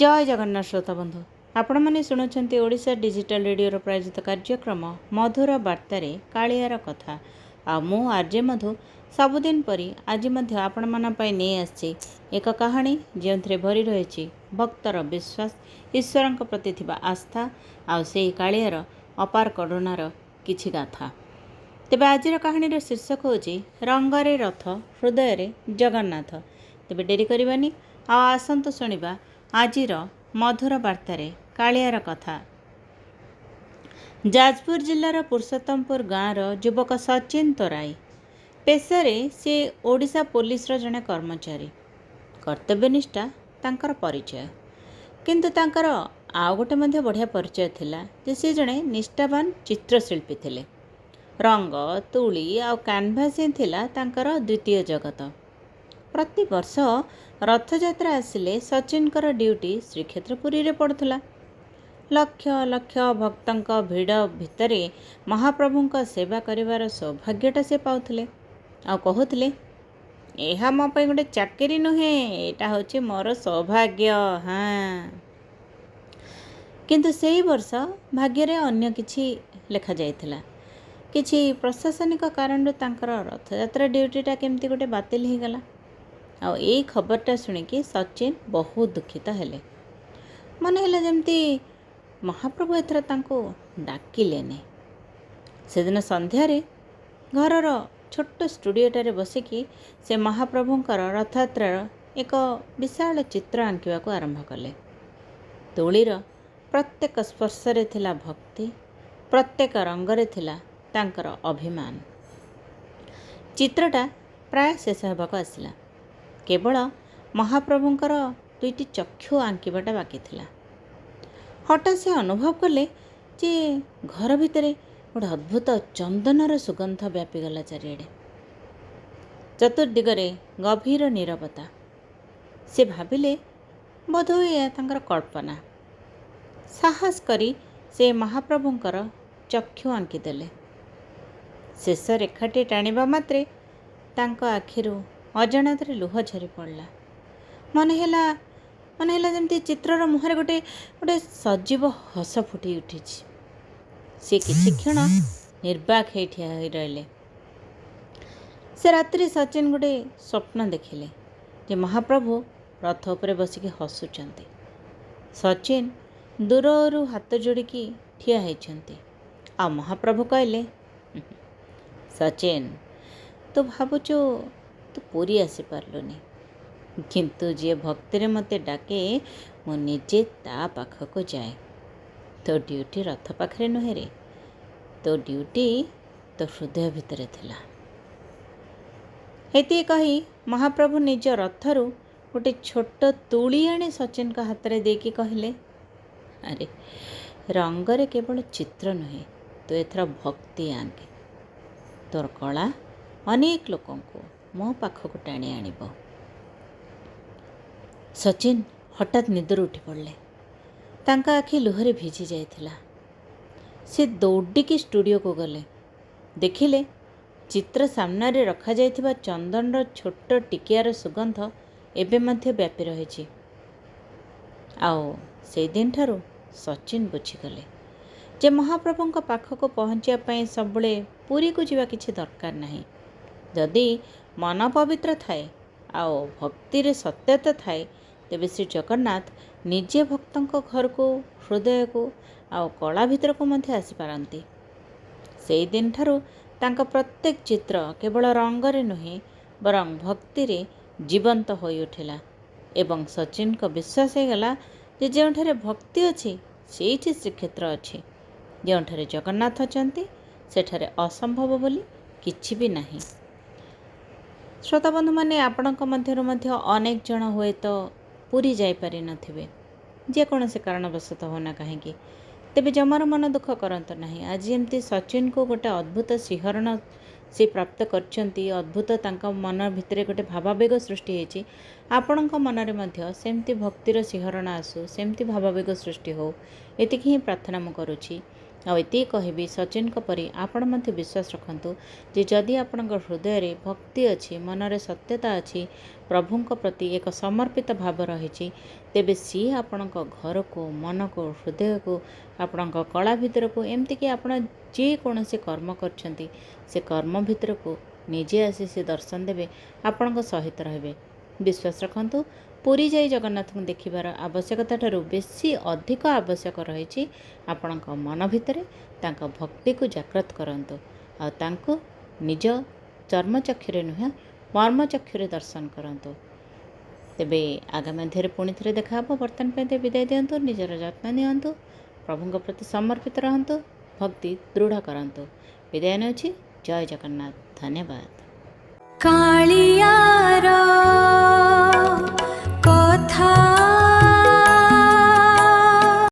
जय जगन्नाथ श्रोता बंधु आपण मैंने शुणुंट ओडिशा डिजिटल रेडियो प्रायोजित कार्यक्रम मधुर बार्तारे कालियार कथा आ मु आरजे मधु सबुदिन परी आज आपण नहीं आसी एक कहानी जो भरी रही भक्तर विश्वास ईश्वर प्रति थिबा आस्था आउ कालियार अपार करुणार किछि गाथा। तेबे आजिर कहानी शीर्षक होची रंगरे रथ हृदय जगन्नाथ। तेबे डेरी करबानी आसंतु शुणिबा आजिर मधुर बार्तारे कालियार कथा। जाजपुर जिलार पुरुषोत्तमपुर गाँवर युवक सचिन तराई पेशारे से ओडिशा पुलिस जड़े कर्मचारी। कर्तव्यनिष्ठा तांकर परिचय, किंतु तांकर आउ गोटे मध्य बढ़िया परिचय थिला जे से जड़े निष्ठावान चित्रशिल्पी थिले। रंग तुली आ कैनभास थिला तांकर द्वितीय जगत। प्रति वर्ष रथयात्रा आसिले सचिनकर ड्यूटी श्रीक्षेत्र पुरी रे पड़ुला। लक्ष लक्ष भक्तंक भिड़ भितरे महाप्रभुंक सेवा करिवार सौभाग्यटा से पाउथिले आ कहूथिले एहा मो पे गोटे चाकरी नुहे, एटा होची मोर सौभाग्य। हाँ, किंतु सेही वर्ष भाग्य रे अन्य किछि लेखा जाइथिला। किछि प्रशासनिक कारण तांकर रथयात्रा ड्यूटीटा केमती गोटे बातिल हो गला। आ यही खबरटा शुणिकी सचिन बहुत दुखित हेले। मन है जमती महाप्रभु एथर तांको डाकिलेनी। से दिन संध्यारे घरर छोट स्टूडियोटारे बसिकी से महाप्रभुंकर रथयात्रार एक विशाल चित्र आंकिवाको आरंभ कले। तुलीर प्रत्येक स्पर्शरे थिला भक्ति, प्रत्येक रंगरे थिला तांकर अभिमान। चित्रटा प्राय शेष हेबाको आसिला। केवल महाप्रभुंकर दुईटी चक्षु आंकिबाटा बाकी थिला। हठात से अनुभव कले जे घर भितरे गोटे अद्भुत चंदनर सुगंध व्यापीगला चारिआडे। चतुर्दिगरे गभीर नीरवता। से भाविले बोधहुए तांकर कल्पना। साहस करी से महाप्रभुंकर चक्षु आंकिदेले। शेष रेखाटी टाणिबा मात्रे तांको आखिरु अजाणतरे लुह झरी पड़ला। मन है जमती चित्रर मुहरे गोटे गोटे सजीव हस फुटी उठी। से किछि क्षण निर्बाक हो ठिया हो रहिले। से रात्रि सचिन गोटे स्वप्न देखिले जे महाप्रभु रथ उपरे बसिकी हसुचंती। सचिन दूररू हाथ जोड़िकी ठिया होइछंती। आ महाप्रभु कहले, सचिन तू भावुचु तू पूरी आसी पारलुनी, किंतु जे भक्ति रे मते डाके मु निजे ता पाखको जाए। तो ड्यूटी रथ पाखरे नुहे रे, तो ड्यूटी तो हृदय भितरे थिला। हेती कही महाप्रभु निज रथरू गोटे छोट तुली आनी सचिन का हाथ रे देकी कहले, अरे रंगरे केवल चित्र नुहे, तो एथर भक्ति आंके। तोर कला अनेक लोकों को मो पाखक टाणी आनिब। सचिन हठात निदर उठी पड़ले। तांका आखि लुहरे भिजी जाइथिला। से दौड़िकी स्टूडियो को गले। देखिले चित्र सामने रखा जाइथिबा चंदनर छोट टिकियार सुगंध एबे मध्य व्यापी रहिछि। आओ से दिन ठारू सचिन बुझीगले जे महाप्रभुंक पाखक पहुँचा पाई सबले पुरी को जीवा किछि दरकार नाही। जदि मन पवित्र थाए आओ भक्ति रे सत्यता थाए, तेबे श्री जगन्नाथ निजे भक्तों घर को, हृदय को आओ कला भितर को मध्य आसी पारंती। से दिन ठारू तांका प्रत्येक चित्र केवल रंगरे नुहे बरं भक्ति रे जीवंत होई उठिला। एवं सचिन को विश्वास हो गला जे जोंठारे भक्ति अछि सेठी श्रीक्षेत्र अछि। जोंठारे जगन्नाथ अछंती सेठारे असंभव बोली किछि भी नाही। श्रोता बंधु मैंने आपण मध्य अनेक जन हुए तो पूरी जापारि नथिबे, जेकोसी कारणवशतः होना कहीं। तेबे जमार मन दुख करंत नहीं। आज एमती सचिन को गोटे अद्भुत शिहरण से प्राप्त करछंती। अद्भुत तांका मन भितरे गोटे भावावेग सृष्टि होइछि। आपणक मनरे मध्य सेमती भक्तिर शिहरण आसु, सेमती भावावेग सृष्टि हो, एतिकी ही प्रार्थना मु करुछि। ଆଉ ଏତିକି କହିବି ସଚିନଙ୍କ ପରି ଆପଣ ମଧ୍ୟ ବିଶ୍ୱାସ ରଖନ୍ତୁ ଯେ ଯଦି ଆପଣଙ୍କ ହୃଦୟରେ ଭକ୍ତି ଅଛି, ମନରେ ସତ୍ୟତା ଅଛି, ପ୍ରଭୁଙ୍କ ପ୍ରତି ଏକ ସମର୍ପିତ ଭାବ ରହିଛି, ତେବେ ସିଏ ଆପଣଙ୍କ ଘରକୁ, ମନକୁ, ହୃଦୟକୁ, ଆପଣଙ୍କ କଳା ଭିତରକୁ, ଏମିତିକି ଆପଣ ଯେକୌଣସି କର୍ମ କରିଛନ୍ତି ସେ କର୍ମ ଭିତରକୁ ନିଜେ ଆସି ସେ ଦର୍ଶନ ଦେବେ, ଆପଣଙ୍କ ସହିତ ରହିବେ। ବିଶ୍ୱାସ ରଖନ୍ତୁ, ପୁରୀ ଯାଇ ଜଗନ୍ନାଥଙ୍କୁ ଦେଖିବାର ଆବଶ୍ୟକତାଠାରୁ ବେଶୀ ଅଧିକ ଆବଶ୍ୟକ ରହିଛି ଆପଣଙ୍କ ମନ ଭିତରେ ତାଙ୍କ ଭକ୍ତିକୁ ଜାଗ୍ରତ କରନ୍ତୁ ଆଉ ତାଙ୍କୁ ନିଜ ଚର୍ମଚକ୍ଷୁରେ ନୁହେଁ ମର୍ମଚକ୍ଷୁରେ ଦର୍ଶନ କରନ୍ତୁ। ତେବେ ଆଗାମୀ ଅଧ୍ୟାୟରେ ପୁଣି ଥରେ ଦେଖାହେବ। ବର୍ତ୍ତମାନ ପାଇଁ ତ ବିଦାୟ ଦିଅନ୍ତୁ। ନିଜର ଯତ୍ନ ନିଅନ୍ତୁ, ପ୍ରଭୁଙ୍କ ପ୍ରତି ସମର୍ପିତ ରହନ୍ତୁ, ଭକ୍ତି ଦୃଢ଼ କରନ୍ତୁ। ବିଦାୟ ନେଉଛି। ଜୟ ଜଗନ୍ନାଥ। ଧନ୍ୟବାଦ। କାଳିଆର